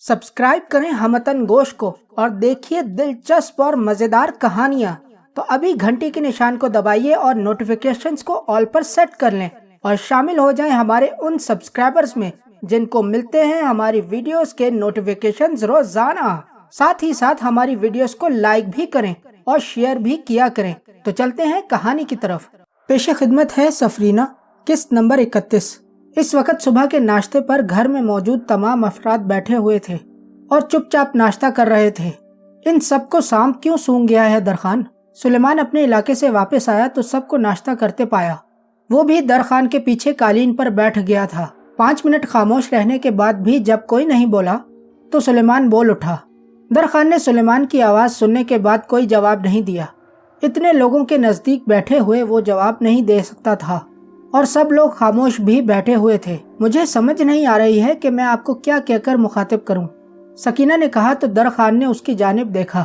Subscribe करें हमतन गोश को और देखिए दिलचस्प और मज़ेदार कहानियाँ। तो अभी घंटी के निशान को दबाइए और नोटिफिकेशंस को ऑल पर सेट कर लें और शामिल हो जाएं हमारे उन सब्सक्राइबर्स में जिनको मिलते हैं हमारी वीडियोस के नोटिफिकेशंस रोजाना। साथ ही साथ हमारी वीडियोस को लाइक भी करें और शेयर भी किया करें। तो चलते हैं कहानी की तरफ। पेशे खिदमत है सफरीना, किस्त नंबर 31। इस वक्त सुबह के नाश्ते पर घर में मौजूद तमाम अफराद बैठे हुए थे और चुपचाप नाश्ता कर रहे थे। इन सबको सांप क्यों सूंघ गया है दरखान? सुलेमान अपने इलाके से वापस आया तो सबको नाश्ता करते पाया। वो भी दरखान के पीछे कालीन पर बैठ गया था। 5 मिनट खामोश रहने के बाद भी जब कोई नहीं बोला तो सुलेमान बोल उठा। दरखान ने सुलेमान की आवाज़ सुनने के बाद कोई जवाब नहीं दिया। इतने लोगों के नज़दीक बैठे हुए वो जवाब नहीं दे सकता था और सब लोग खामोश भी बैठे हुए थे। मुझे समझ नहीं आ रही है कि मैं आपको क्या कहकर मुखातिब करूं, सकीना ने कहा तो दरखान ने उसकी जानिब देखा।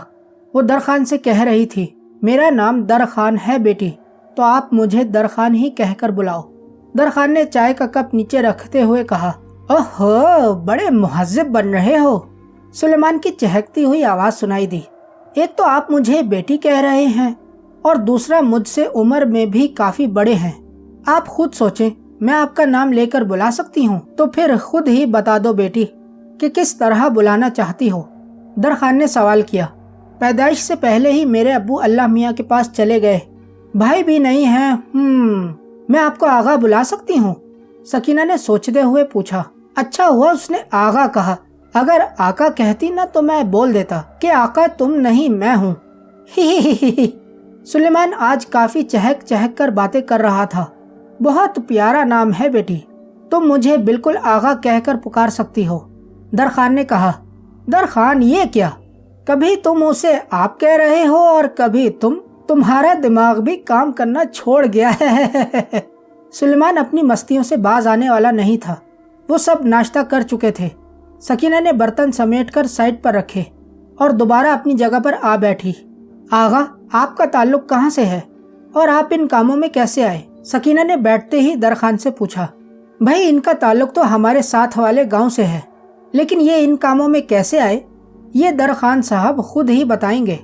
वो दरखान से कह रही थी, मेरा नाम दरखान है बेटी, तो आप मुझे दरखान ही कहकर बुलाओ। दरखान ने चाय का कप नीचे रखते हुए कहा, ओहो बड़े मुहज्जब बन रहे हो। सुलेमान की चहकती हुई आवाज़ सुनाई दी। एक तो आप मुझे बेटी कह रहे हैं और दूसरा मुझसे उम्र में भी काफ़ी बड़े हैं। आप खुद सोचें, मैं आपका नाम लेकर बुला सकती हूँ तो फिर खुद ही बता दो बेटी कि किस तरह बुलाना चाहती हो। दरखान ने सवाल किया। पैदाइश से पहले ही मेरे अब्बू अल्लाह मियाँ के पास चले गए, भाई भी नहीं हैं। मैं आपको आगा बुला सकती हूँ? सकीना ने सोचते हुए पूछा। अच्छा हुआ उसने आगा कहा, अगर आका कहती ना तो मैं बोल देता कि आका तुम नहीं मैं हूँ। ही। सुलेमान आज काफी चहक चहक कर बातें कर रहा था। बहुत प्यारा नाम है बेटी, तुम मुझे बिल्कुल आगा कहकर पुकार सकती हो। दरखान ने कहा। दरखान ये क्या, कभी तुम उसे आप कह रहे हो और कभी तुम्हारा दिमाग भी काम करना छोड़ गया है। सुलेमान अपनी मस्तियों से बाज आने वाला नहीं था। वो सब नाश्ता कर चुके थे। सकीना ने बर्तन समेटकर साइड पर रखे और दोबारा अपनी जगह पर आ बैठी। आगा, आपका ताल्लुक कहाँ से है और आप इन कामों में कैसे आए? सकीना ने बैठते ही दरखान से पूछा। भाई इनका ताल्लुक तो हमारे साथ वाले गांव से है, लेकिन ये इन कामों में कैसे आए ये दरखान साहब खुद ही बताएंगे।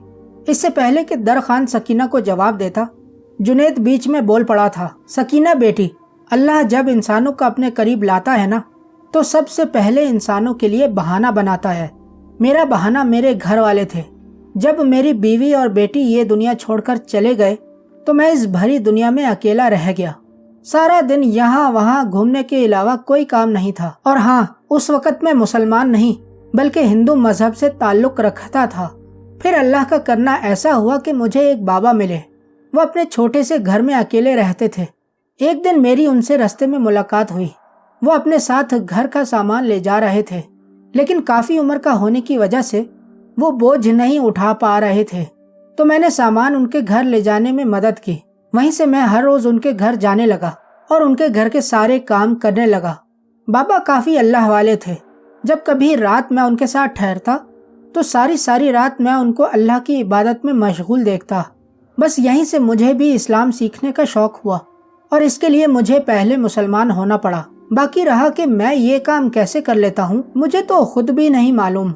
इससे पहले कि दरखान सकीना को जवाब देता, जुनेद बीच में बोल पड़ा था। सकीना बेटी, अल्लाह जब इंसानों को अपने करीब लाता है ना तो सबसे पहले इंसानों के लिए बहाना बनाता है। मेरा बहाना मेरे घर वाले थे। जब मेरी बीवी और बेटी ये दुनिया छोड़कर चले गए तो मैं इस भरी दुनिया में अकेला रह गया। सारा दिन यहाँ वहाँ घूमने के अलावा कोई काम नहीं था। और हाँ, उस वक़्त मैं मुसलमान नहीं बल्कि हिंदू मजहब से ताल्लुक़ रखता था। फिर अल्लाह का करना ऐसा हुआ कि मुझे एक बाबा मिले। वो अपने छोटे से घर में अकेले रहते थे। एक दिन मेरी उनसे रास्ते में मुलाकात हुई। वो अपने साथ घर का सामान ले जा रहे थे, लेकिन काफ़ी उम्र का होने की वजह से वो बोझ नहीं उठा पा रहे थे, तो मैंने सामान उनके घर ले जाने में मदद की। वहीं से मैं हर रोज़ उनके घर जाने लगा और उनके घर के सारे काम करने लगा। बाबा काफ़ी अल्लाह वाले थे। जब कभी रात मैं उनके साथ ठहरता तो सारी रात मैं उनको अल्लाह की इबादत में मशगूल देखता। बस यहीं से मुझे भी इस्लाम सीखने का शौक़ हुआ और इसके लिए मुझे पहले मुसलमान होना पड़ा। बाकी रहा कि मैं ये काम कैसे कर लेता हूँ, मुझे तो खुद भी नहीं मालूम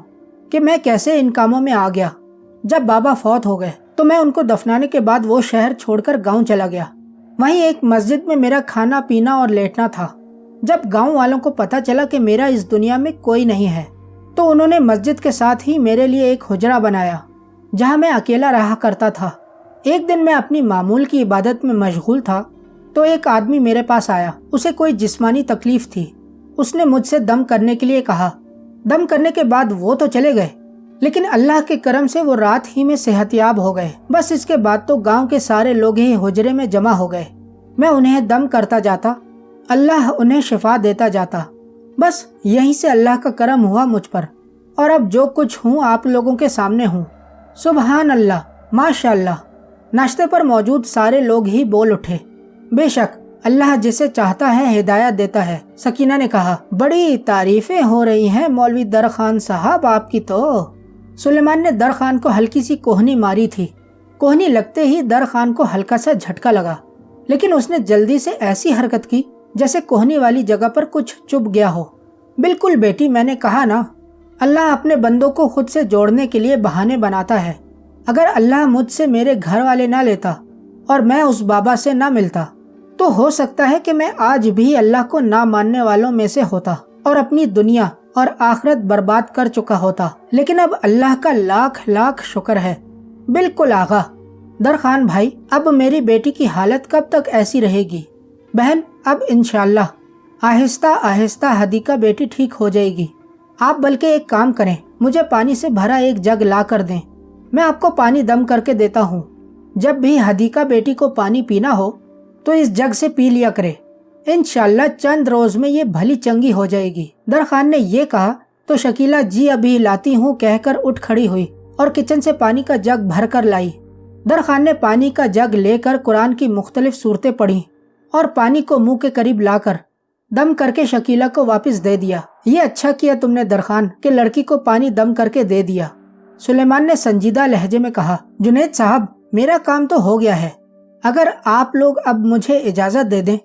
कि मैं कैसे इन कामों में आ गया। जब बाबा फौत हो गए तो मैं उनको दफनाने के बाद वो शहर छोड़कर गांव चला गया। वहीं एक मस्जिद में मेरा खाना पीना और लेटना था। जब गांव वालों को पता चला कि मेरा इस दुनिया में कोई नहीं है तो उन्होंने मस्जिद के साथ ही मेरे लिए एक हुजरा बनाया जहां मैं अकेला रहा करता था। एक दिन मैं अपनी मामूल की इबादत में मशगूल था तो एक आदमी मेरे पास आया। उसे कोई जिस्मानी तकलीफ थी। उसने मुझसे दम करने के लिए कहा। दम करने के बाद वो तो चले गए, लेकिन अल्लाह के करम से वो रात ही में सेहतयाब हो गए। बस इसके बाद तो गांव के सारे लोग ही हुजरे में जमा हो गए। मैं उन्हें दम करता जाता, अल्लाह उन्हें शिफा देता जाता। बस यहीं से अल्लाह का करम हुआ मुझ पर और अब जो कुछ हूँ आप लोगों के सामने हूँ। सुबहान अल्लाह, माशाअल्लाह। नाश्ते पर मौजूद सारे लोग ही बोल उठे। बेशक अल्लाह जिसे चाहता है हिदायत देता है। सकीना ने कहा, बड़ी तारीफें हो रही हैं मौलवी दरखान साहब आपकी तो। सुलेमान ने दरखान को हल्की सी कोहनी मारी थी। कोहनी लगते ही दरखान को हल्का सा झटका लगा, लेकिन उसने जल्दी से ऐसी हरकत की जैसे कोहनी वाली जगह पर कुछ चुभ गया हो। बिल्कुल बेटी, मैंने कहा ना اللہ اپنے بندوں کو خود سے جوڑنے کے لیے بہانے بناتا ہے۔ اگر اللہ مجھ سے میرے گھر والے نہ لیتا اور میں اس بابا سے نہ ملتا تو ہو سکتا ہے کہ میں آج بھی اللہ کو نہ ماننے والوں میں سے ہوتا اور اپنی دنیا اور آخرت برباد کر چکا ہوتا، لیکن اب اللہ کا لاکھ لاکھ شکر ہے۔ بالکل آغا۔ درخان بھائی، اب میری بیٹی کی حالت کب تک ایسی رہے گی؟ بہن، اب انشاءاللہ آہستہ آہستہ حدیقہ بیٹی ٹھیک ہو جائے گی۔ آپ بلکہ ایک کام کریں، مجھے پانی سے بھرا ایک جگ لا کر دیں، میں آپ کو پانی دم کر کے دیتا ہوں۔ جب بھی حدیقہ بیٹی کو پانی پینا ہو تو اس جگ سے پی لیا کرے، انشاءاللہ چند روز میں یہ بھلی چنگی ہو جائے گی۔ درخان نے یہ کہا تو شکیلہ جی ابھی لاتی ہوں کہہ کر اٹھ کھڑی ہوئی اور کچن سے پانی کا جگ بھر کر لائی۔ درخان نے پانی کا جگ لے کر قرآن کی مختلف صورتیں پڑھی اور پانی کو منہ کے قریب لا کر دم کر کے شکیلہ کو واپس دے دیا۔ یہ اچھا کیا تم نے درخان کہ لڑکی کو پانی دم کر کے دے دیا۔ سلیمان نے سنجیدہ لہجے میں کہا، جنید صاحب، میرا کام تو ہو گیا ہے، اگر آپ لوگ اب مجھے اجازت دے دیں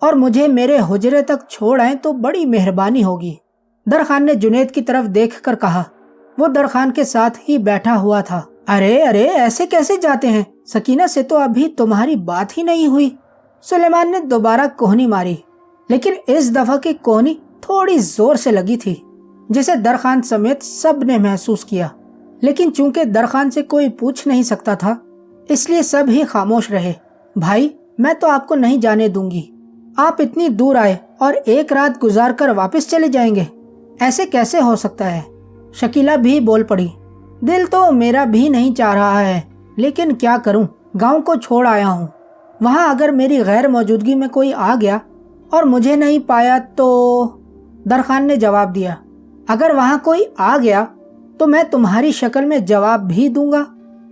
اور مجھے میرے حجرے تک چھوڑ آئیں تو بڑی مہربانی ہوگی۔ درخان نے جنید کی طرف دیکھ کر کہا۔ وہ درخان کے ساتھ ہی بیٹھا ہوا تھا۔ ارے ایسے کیسے جاتے ہیں؟ سکینہ سے تو ابھی تمہاری بات ہی نہیں ہوئی۔ سلیمان نے دوبارہ کوہنی ماری، لیکن اس دفعہ کی کوہنی تھوڑی زور سے لگی تھی، جسے درخان سمیت سب نے محسوس کیا، لیکن چونکہ درخان سے کوئی پوچھ نہیں سکتا تھا اس لیے سب ہی خاموش رہے۔ بھائی، میں تو آپ کو نہیں جانے دوں گی۔ آپ اتنی دور آئے اور ایک رات گزار کر واپس چلے جائیں گے؟ ایسے کیسے ہو سکتا ہے؟ شکیلہ بھی بول پڑی، دل تو میرا بھی نہیں چاہ رہا ہے، لیکن کیا کروں، گاؤں کو چھوڑ آیا ہوں، وہاں اگر میری غیر موجودگی میں کوئی آ گیا اور مجھے نہیں پایا تو… درخان نے جواب دیا، اگر وہاں کوئی آ گیا تو میں تمہاری شکل میں جواب بھی دوں گا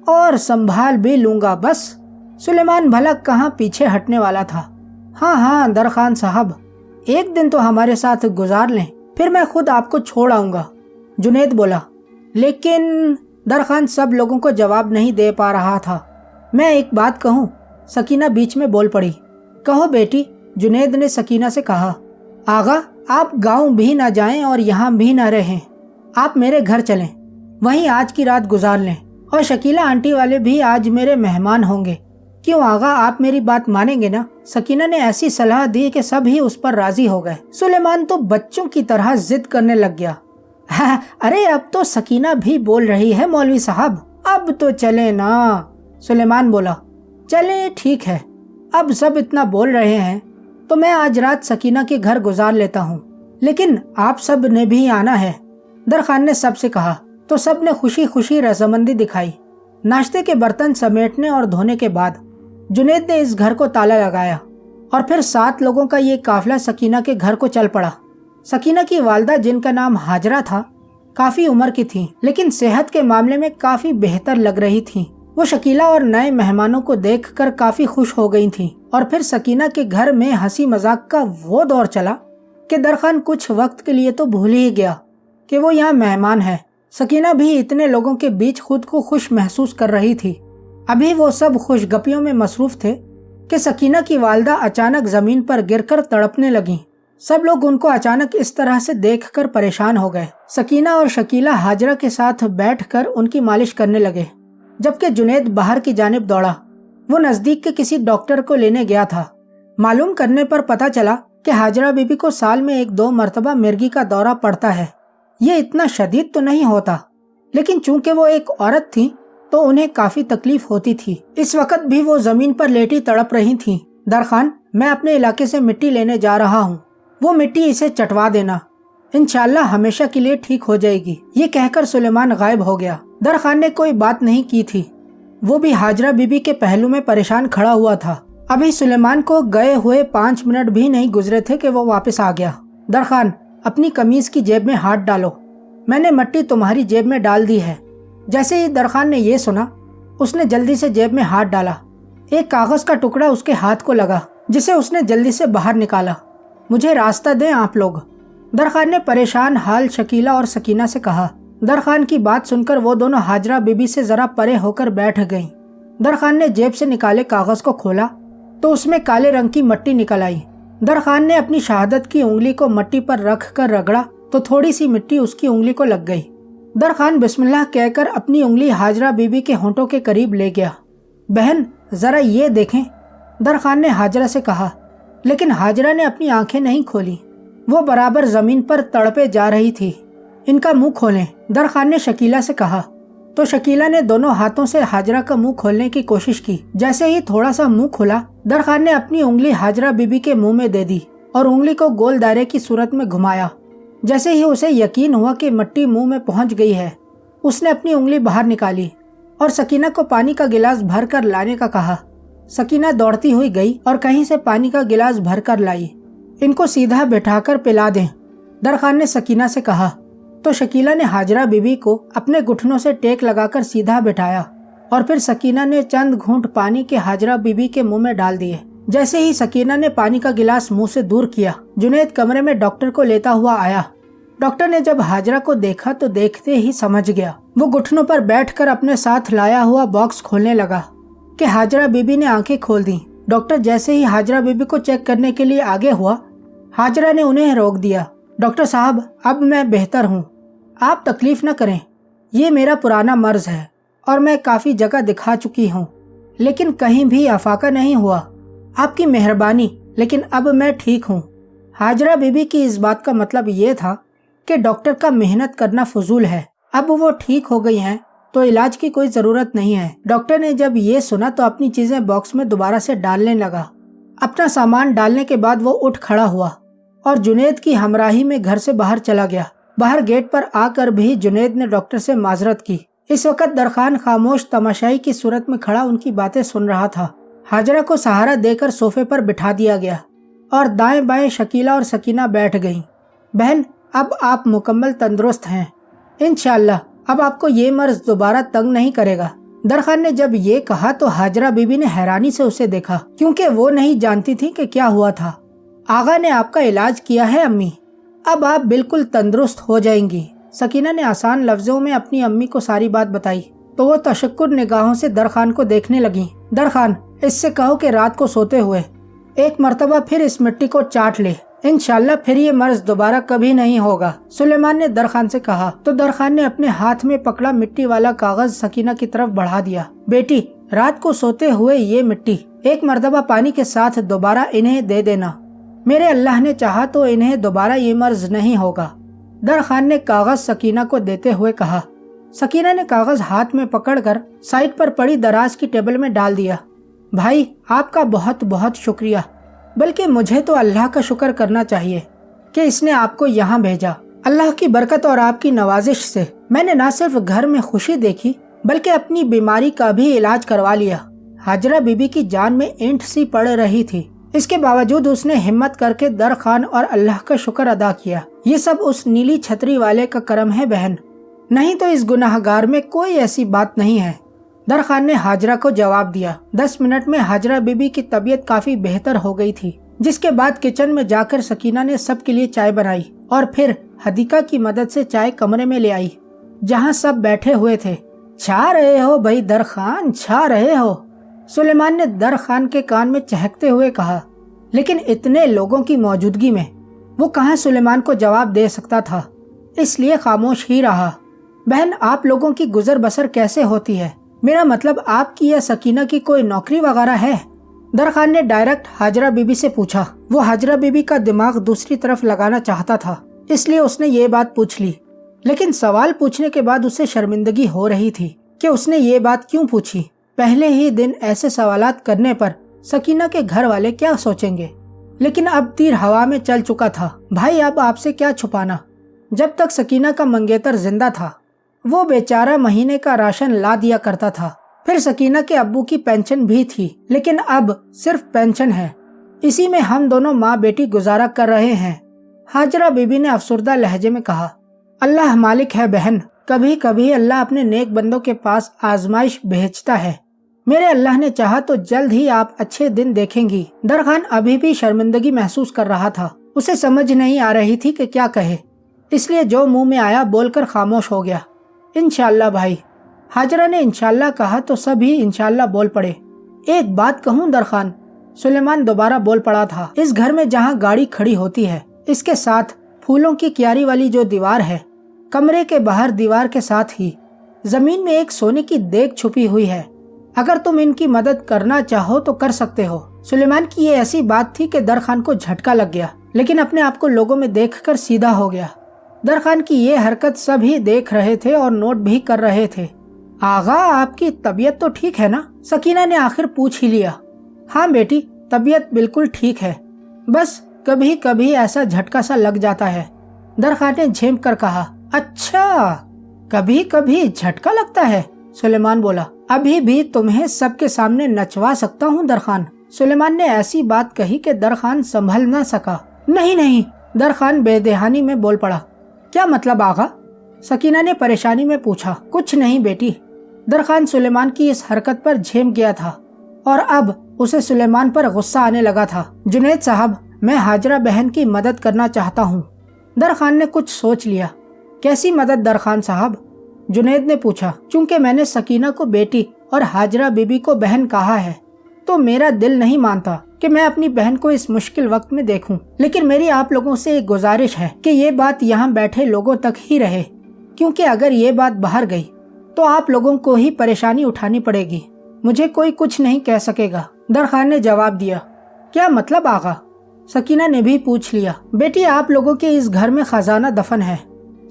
اور سنبھال بھی لوں گا بس۔ سلیمان بھلا کہاں پیچھے ہٹنے والا تھا۔ ہاں درخان صاحب، ایک دن تو ہمارے ساتھ گزار لیں، پھر میں خود آپ کو چھوڑ آؤں گا۔ جنید بولا، لیکن… درخان سب لوگوں کو جواب نہیں دے پا رہا تھا۔ میں ایک بات کہوں؟ سکینہ بیچ میں بول پڑی۔ کہو بیٹی، جنید نے سکینہ سے کہا۔ آغا، آپ گاؤں بھی نہ جائیں اور یہاں بھی نہ رہیں، آپ میرے گھر چلیں، وہیں آج کی رات گزار لیں، اور شکیلہ آنٹی والے بھی آج میرے مہمان ہوں گے۔ کیوں آغا، آپ میری بات مانیں گے نا؟ سکینہ نے ایسی صلاح دی کہ سب ہی اس پر راضی ہو گئے۔ سلیمان تو بچوں کی طرح ضد کرنے لگ گیا۔ ارے اب تو سکینہ بھی بول رہی ہے مولوی صاحب، اب تو چلیں نا۔ سلیمان بولا، چلیں ٹھیک ہے، اب سب اتنا بول رہے ہیں تو میں آج رات سکینہ کے گھر گزار لیتا ہوں، لیکن آپ سب نے بھی آنا ہے۔ درخان نے سب سے کہا تو سب نے خوشی خوشی رضامندی دکھائی۔ ناشتے کے برتن سمیٹنے اور دھونے کے بعد جنید نے اس گھر کو تالا لگایا اور پھر 7 لوگوں کا یہ قافلہ سکینہ کے گھر کو چل پڑا۔ سکینہ کی والدہ، جن کا نام ہاجرہ تھا، کافی عمر کی تھیں، لیکن صحت کے معاملے میں کافی بہتر لگ رہی تھیں۔ وہ شکیلہ اور نئے مہمانوں کو دیکھ کر کافی خوش ہو گئی تھیں، اور پھر سکینہ کے گھر میں ہنسی مذاق کا وہ دور چلا کہ درخان کچھ وقت کے لیے تو بھول ہی گیا کہ وہ یہاں مہمان ہے۔ سکینہ بھی اتنے لوگوں کے بیچ خود کو خوش محسوس کر رہی تھی۔ ابھی وہ سب خوش گپیوں میں مصروف تھے کہ سکینہ کی والدہ اچانک زمین پر گر کر تڑپنے لگیں۔ سب لوگ ان کو اچانک اس طرح سے دیکھ کر پریشان ہو گئے۔ سکینہ اور شکیلہ ہاجرہ کے ساتھ بیٹھ کر ان کی مالش کرنے لگے، جبکہ جنید باہر کی جانب دوڑا۔ وہ نزدیک کے کسی ڈاکٹر کو لینے گیا تھا۔ معلوم کرنے پر پتہ چلا کہ ہاجرہ بی بی کو سال میں 1-2 مرتبہ مرگی کا دورہ پڑتا ہے۔ یہ اتنا شدید تو نہیں ہوتا، لیکن چونکہ وہ ایک عورت تھی تو انہیں کافی تکلیف ہوتی تھی۔ اس وقت بھی وہ زمین پر لیٹی تڑپ رہی تھیں۔ درخان، میں اپنے علاقے سے مٹی لینے جا رہا ہوں، وہ مٹی اسے چٹوا دینا، انشاءاللہ ہمیشہ کے لیے ٹھیک ہو جائے گی۔ یہ کہہ کر سلیمان غائب ہو گیا۔ درخان نے کوئی بات نہیں کی تھی، وہ بھی ہاجرہ بی بی کے پہلو میں پریشان کھڑا ہوا تھا۔ ابھی سلیمان کو گئے ہوئے 5 منٹ بھی نہیں گزرے تھے کہ وہ واپس آ گیا۔ درخان، اپنی قمیض کی جیب میں ہاتھ ڈالو، میں نے مٹی تمہاری جیب میں ڈال دی ہے۔ جیسے ہی درخان نے یہ سنا، اس نے جلدی سے جیب میں ہاتھ ڈالا۔ ایک کاغذ کا ٹکڑا اس کے ہاتھ کو لگا، جسے اس نے جلدی سے باہر نکالا۔ مجھے راستہ دیں آپ لوگ، درخان نے پریشان حال شکیلہ اور سکینہ سے کہا۔ درخان کی بات سن کر وہ دونوں ہاجرہ بی بی سے ذرا پرے ہو کر بیٹھ گئیں۔ درخان نے جیب سے نکالے کاغذ کو کھولا تو اس میں کالے رنگ کی مٹی نکل آئی۔ درخان نے اپنی شہادت کی انگلی کو مٹی پر رکھ کر رگڑا तो थोड़ी सी मिट्टी उसकी उंगली को लग गई। दरखान बिस्मिल्लाह कहकर अपनी उंगली हाजरा बीबी के होंठों के करीब ले गया। बहन जरा ये देखें, दरखान ने हाजरा से कहा, लेकिन हाजरा ने अपनी आंखें नहीं खोली। वो बराबर जमीन पर तड़पे जा रही थी। इनका मुंह खोलें, दरखान ने शकीला से कहा। तो शकीला ने दोनों हाथों से हाजरा का मुंह खोलने की कोशिश की। जैसे ही थोड़ा सा मुंह खुला, दरखान ने अपनी उंगली हाजरा बीबी के मुंह में दे दी और उंगली को गोल दायरे की सूरत में घुमाया। जैसे ही उसे यकीन हुआ कि मिट्टी मुंह में पहुंच गई है, उसने अपनी उंगली बाहर निकाली और सकीना को पानी का गिलास भर कर लाने का कहा। सकीना दौड़ती हुई गई और कहीं से पानी का गिलास भर कर लाई। इनको सीधा बैठाकर पिला दें, दरखान ने सकीना से कहा। तो शकीला ने हाजरा बीबी को अपने घुटनों से टेक लगाकर सीधा बैठाया और फिर सकीना ने चंद घूंट पानी के हाजरा बीबी के मुंह में डाल दिए। जैसे ही सकीना ने पानी का गिलास मुंह से दूर किया, जुनैद कमरे में डॉक्टर को लेता हुआ आया। डॉक्टर ने जब हाजरा को देखा तो देखते ही समझ गया। वो घुटनों पर बैठकर अपने साथ लाया हुआ बॉक्स खोलने लगा कि हाजरा बीबी ने आंखें खोल दी। डॉक्टर जैसे ही हाजरा बीबी को चेक करने के लिए आगे हुआ, हाजरा ने उन्हें रोक दिया। डॉक्टर साहब, अब मैं बेहतर हूँ, आप तकलीफ न करें। ये मेरा पुराना मर्ज है और मैं काफ़ी जगह दिखा चुकी हूँ, लेकिन कहीं भी अफाका नहीं हुआ। आपकी मेहरबानी, लेकिन अब मैं ठीक हूँ। हाजरा बीबी की इस बात का मतलब ये था कि डॉक्टर का मेहनत करना फजूल है। अब वो ठीक हो गई हैं तो इलाज की कोई ज़रूरत नहीं है। डॉक्टर ने जब ये सुना तो अपनी चीज़ें बॉक्स में दोबारा से डालने लगा। अपना सामान डालने के बाद वो उठ खड़ा हुआ और जुनैद की हमराही में घर से बाहर चला गया। बाहर गेट पर आकर भी जुनैद ने डॉक्टर से माजरत की। इस वक्त दरखान खामोश तमाशाई की सूरत में खड़ा उनकी बातें सुन रहा था। हाजरा को सहारा देकर सोफे पर बिठा दिया गया और दाएं बाएं शकीला और सकीना बैठ गईं। बहन, अब आप मुकम्मल तंदुरुस्त हैं, इंशाअल्लाह अब आपको ये मर्ज दोबारा तंग नहीं करेगा। दरखान ने जब ये कहा तो हाजरा बीबी ने हैरानी से उसे देखा, क्योंकि वो नहीं जानती थी कि क्या हुआ था। आगा ने आपका इलाज किया है अम्मी, अब आप बिल्कुल तंदुरुस्त हो जाएंगी। सकीना ने आसान लफ्जों में अपनी अम्मी को सारी बात बताई तो वो तशक्कुर निगाहों से दरखान को देखने लगी। दरखान, इससे कहो कि रात को सोते हुए एक मर्तबा फिर इस मिट्टी को चाट ले, इंशाल्लाह फिर ये मर्ज दोबारा कभी नहीं होगा, सुलेमान ने दरखान से कहा। तो दरखान ने अपने हाथ में पकड़ा मिट्टी वाला कागज सकीना की तरफ बढ़ा दिया। बेटी, रात को सोते हुए ये मिट्टी एक मर्तबा पानी के साथ दोबारा इन्हें दे देना, मेरे अल्लाह ने चाहा तो इन्हें दोबारा ये मर्ज नहीं होगा। दरखान ने कागज सकीना को देते हुए कहा। सकीना ने कागज हाथ में पकड़कर साइड पर पड़ी दराज की टेबल में डाल दिया। भाई, आपका बहुत बहुत शुक्रिया, बल्कि मुझे तो अल्लाह का शुक्र करना चाहिए कि इसने आपको यहाँ भेजा। अल्लाह की बरकत और आपकी नवाजिश से मैंने न सिर्फ घर में खुशी देखी बल्कि अपनी बीमारी का भी इलाज करवा लिया। हाजरा बीबी की जान में ईंट सी पड़ रही थी, इसके बावजूद उसने हिम्मत करके दरखान और अल्लाह का शुक्र अदा किया। ये सब उस नीली छतरी वाले का करम है बहन, नहीं तो इस गुनाहगार में कोई ऐसी बात नहीं है। दरखान ने हाजरा को जवाब दिया। 10 मिनट में हाजरा बीबी की तबीयत काफी बेहतर हो गई थी, जिसके बाद किचन में जाकर सकीना ने सबके लिए चाय बनाई और फिर हदीका की मदद से चाय कमरे में ले आई जहाँ सब बैठे हुए थे। छा रहे हो भाई दरखान, छा रहे हो, सुलेमान ने दरखान के कान में चहकते हुए कहा। लेकिन इतने लोगों की मौजूदगी में वो कहाँ सुलेमान को जवाब दे सकता था, इसलिए खामोश ही रहा। बहन, आप लोगों की गुजर बसर कैसे होती है? मेरा मतलब आपकी या सकीना की कोई नौकरी वगैरह है? दरखान ने डायरेक्ट हाजरा बीबी से पूछा। वो हाजरा बीबी का दिमाग दूसरी तरफ लगाना चाहता था, इसलिए उसने ये बात पूछ ली। लेकिन सवाल पूछने के बाद उसे शर्मिंदगी हो रही थी कि उसने ये बात क्यों पूछी। पहले ही दिन ऐसे सवालात करने पर सकीना के घर वाले क्या सोचेंगे। लेकिन अब तीर हवा में चल चुका था। भाई, अब आपसे क्या छुपाना। जब तक सकीना का मंगेतर जिंदा था वो बेचारा महीने का राशन ला दिया करता था। फिर सकीना के अब्बू की पेंशन भी थी, लेकिन अब सिर्फ पेंशन है। इसी में हम दोनों माँ बेटी गुजारा कर रहे हैं। हाजरा बीबी ने अफसुर्दा लहजे में कहा। अल्लाह मालिक है बहन, कभी कभी अल्लाह अपने नेक बंदों के पास आजमाइश भेजता है। मेरे अल्लाह ने चाहा तो जल्द ही आप अच्छे दिन देखेंगी। दरखान अभी भी शर्मिंदगी महसूस कर रहा था। उसे समझ नहीं आ रही थी कि क्या कहे, इसलिए जो मुंह में आया बोलकर खामोश हो गया। इंशाल्लाह भाई। हाजरा ने इंशाल्लाह कहा तो सभी इंशाल्लाह बोल पड़े। एक बात कहूँ दरखान, सुलेमान दोबारा बोल पड़ा था। इस घर में जहाँ गाड़ी खड़ी होती है इसके साथ پھولوں کی کیاری والی جو دیوار ہے، کمرے کے باہر دیوار کے ساتھ ہی زمین میں ایک سونے کی دیگ چھپی ہوئی ہے۔ اگر تم ان کی مدد کرنا چاہو تو کر سکتے ہو۔ سلیمان کی یہ ایسی بات تھی کہ درخان کو جھٹکا لگ گیا، لیکن اپنے آپ کو لوگوں میں دیکھ کر سیدھا ہو گیا۔ درخان کی یہ حرکت سب ہی دیکھ رہے تھے اور نوٹ بھی کر رہے تھے۔ آغا، آپ کی طبیعت تو ٹھیک ہے نا؟ سکینہ نے آخر پوچھ ہی لیا۔ ہاں بیٹی، طبیعت بالکل ٹھیک ہے، بس کبھی کبھی ایسا جھٹکا سا لگ جاتا ہے، درخان نے جھینک کر کہا۔ اچھا، کبھی کبھی جھٹکا لگتا ہے؟ سلیمان بولا۔ ابھی بھی تمہیں سب کے سامنے نچوا سکتا ہوں درخان۔ سلیمان نے ایسی بات کہی کہ درخان سنبھل نہ سکا۔ نہیں نہیں، درخان بے دہانی میں بول پڑا۔ کیا مطلب آغا؟ سکینہ نے پریشانی میں پوچھا۔ کچھ نہیں بیٹی۔ درخان سلیمان کی اس حرکت پر جھیم گیا تھا اور اب اسے سلیمان پر غصہ آنے لگا تھا۔ جنید صاحب، میں ہاجرہ بہن کی مدد کرنا چاہتا ہوں۔ درخان نے کچھ سوچ لیا۔ کیسی مدد درخان صاحب؟ جنید نے پوچھا۔ چونکہ میں نے سکینہ کو بیٹی اور ہاجرہ بی بی کو بہن کہا ہے تو میرا دل نہیں مانتا کہ میں اپنی بہن کو اس مشکل وقت میں دیکھوں، لیکن میری آپ لوگوں سے ایک گزارش ہے کہ یہ بات یہاں بیٹھے لوگوں تک ہی رہے، کیونکہ اگر یہ بات باہر گئی تو آپ لوگوں کو ہی پریشانی اٹھانی پڑے گی۔ مجھے کوئی کچھ نہیں کہہ سکے گا، درخان نے جواب دیا۔ کیا مطلب آغا؟ سکینہ نے بھی پوچھ لیا۔ بیٹی، آپ لوگوں کے اس گھر میں خزانہ دفن ہے۔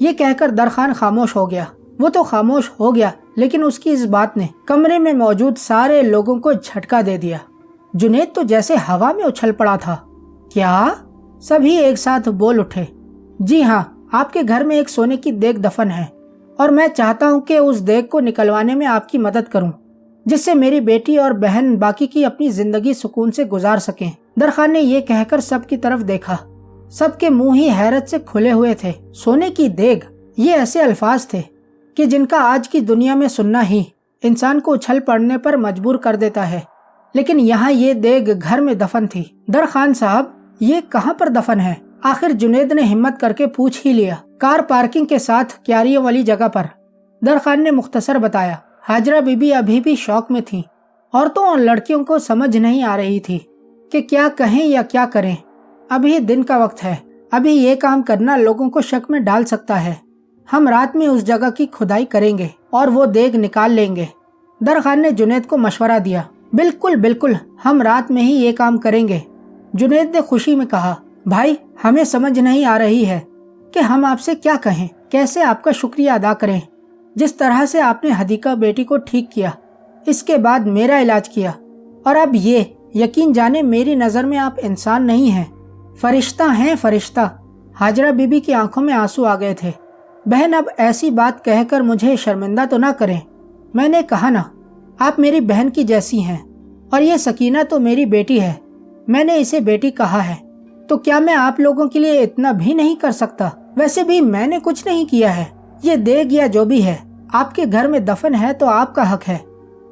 یہ کہہ کر درخان خاموش ہو گیا۔ وہ تو خاموش ہو گیا، لیکن اس کی اس بات نے کمرے میں موجود سارے لوگوں کو جھٹکا دے دیا۔ جنید تو جیسے ہوا میں اچھل پڑا تھا۔ کیا؟ سبھی ایک ساتھ بول اٹھے۔ جی ہاں، آپ کے گھر میں ایک سونے کی دیگ دفن ہے اور میں چاہتا ہوں کہ اس دیگ کو نکلوانے میں آپ کی مدد کروں، جس سے میری بیٹی اور بہن باقی کی اپنی زندگی سکون سے گزار سکیں۔ درخان نے یہ کہہ کر سب کی طرف دیکھا۔ سب کے منہ ہی حیرت سے کھلے ہوئے تھے۔ سونے کی دیگ، یہ ایسے الفاظ تھے کہ جن کا آج کی دنیا میں سننا ہی انسان کو اچھل پڑنے پر مجبور کر دیتا ہے، لیکن یہاں یہ دیگ گھر میں دفن تھی۔ درخان صاحب، یہ کہاں پر دفن ہے؟ آخر جنید نے ہمت کر کے پوچھ ہی لیا۔ کار پارکنگ کے ساتھ کیاریوں والی جگہ پر، درخان نے مختصر بتایا۔ ہاجرہ بی بی ابھی بھی شوق میں تھی۔ عورتوں اور لڑکیوں کو سمجھ نہیں آ رہی تھی کہ کیا کہیں یا کیا کریں۔ ابھی دن کا وقت ہے، ابھی یہ کام کرنا لوگوں کو شک میں ڈال سکتا ہے۔ ہم رات میں اس جگہ کی کھدائی کریں گے اور وہ دیگ نکال لیں گے۔ درخان نے جنید کو مشورہ دیا۔ بالکل بالکل، ہم رات میں ہی یہ کام کریں گے، جنید نے خوشی میں کہا۔ بھائی، ہمیں سمجھ نہیں آ رہی ہے کہ ہم آپ سے کیا کہیں، کیسے آپ کا شکریہ ادا کریں۔ جس طرح سے آپ نے حدیقہ بیٹی کو ٹھیک کیا، اس کے بعد میرا علاج کیا، اور اب یہ یقین جانے میری نظر میں آپ انسان نہیں ہیں، فرشتہ ہیں، فرشتہ۔ ہاجرہ بی بی کی آنکھوں میں آنسو آ گئے تھے۔ بہن، اب ایسی بات کہہ کر مجھے شرمندہ تو نہ کریں۔ میں نے کہا نا، آپ میری بہن کی جیسی ہیں، اور یہ سکینہ تو میری بیٹی ہے۔ میں نے اسے بیٹی کہا ہے، تو کیا میں آپ لوگوں کے لیے اتنا بھی نہیں کر سکتا؟ ویسے بھی میں نے کچھ نہیں کیا ہے۔ یہ دیگ یا جو بھی ہے آپ کے گھر میں دفن ہے تو آپ کا حق ہے۔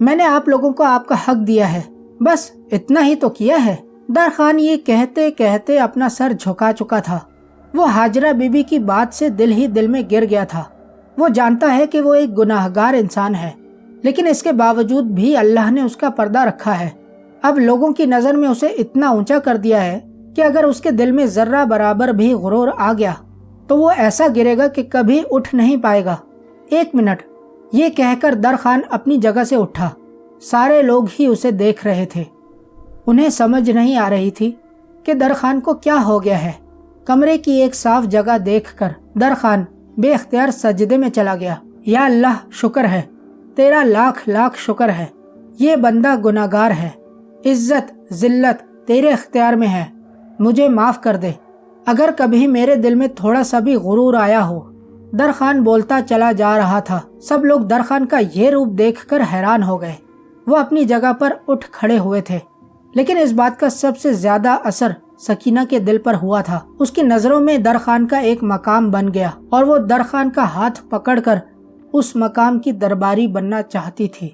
میں نے آپ لوگوں کو آپ کا حق دیا ہے، بس اتنا ہی تو کیا ہے۔ درخان یہ کہتے کہتے اپنا سر جھکا چکا تھا۔ وہ ہاجرہ بی بی کی بات سے دل ہی دل میں گر گیا تھا۔ وہ جانتا ہے کہ وہ ایک گناہگار انسان ہے، لیکن اس کے باوجود بھی اللہ نے اس کا پردہ رکھا ہے۔ اب لوگوں کی نظر میں اسے اتنا اونچا کر دیا ہے کہ اگر اس کے دل میں ذرہ برابر بھی غرور آ گیا تو وہ ایسا گرے گا کہ کبھی اٹھ نہیں پائے گا۔ ایک منٹ، یہ کہہ کر درخان اپنی جگہ سے اٹھا۔ سارے لوگ ہی اسے دیکھ رہے تھے۔ انہیں سمجھ نہیں آ رہی تھی کہ درخان کو کیا ہو گیا ہے۔ کمرے کی ایک صاف جگہ دیکھ کر درخان بے اختیار سجدے میں چلا گیا۔ یا اللہ، شکر ہے، تیرا لاکھ لاکھ شکر ہے۔ یہ بندہ گناہگار ہے، عزت ذلت تیرے اختیار میں ہے، مجھے معاف کر دے۔ اگر کبھی میرے دل میں تھوڑا سا بھی غرور آیا ہو۔ درخان بولتا چلا جا رہا تھا۔ سب لوگ درخان کا یہ روپ دیکھ کر حیران ہو گئے۔ وہ اپنی جگہ پر اٹھ کھڑے ہوئے تھے، لیکن اس بات کا سب سے زیادہ اثر سکینہ کے دل پر ہوا تھا۔ اس کی نظروں میں درخان کا ایک مقام بن گیا اور وہ درخان کا ہاتھ پکڑ کر اس مقام کی درباری بننا چاہتی تھی۔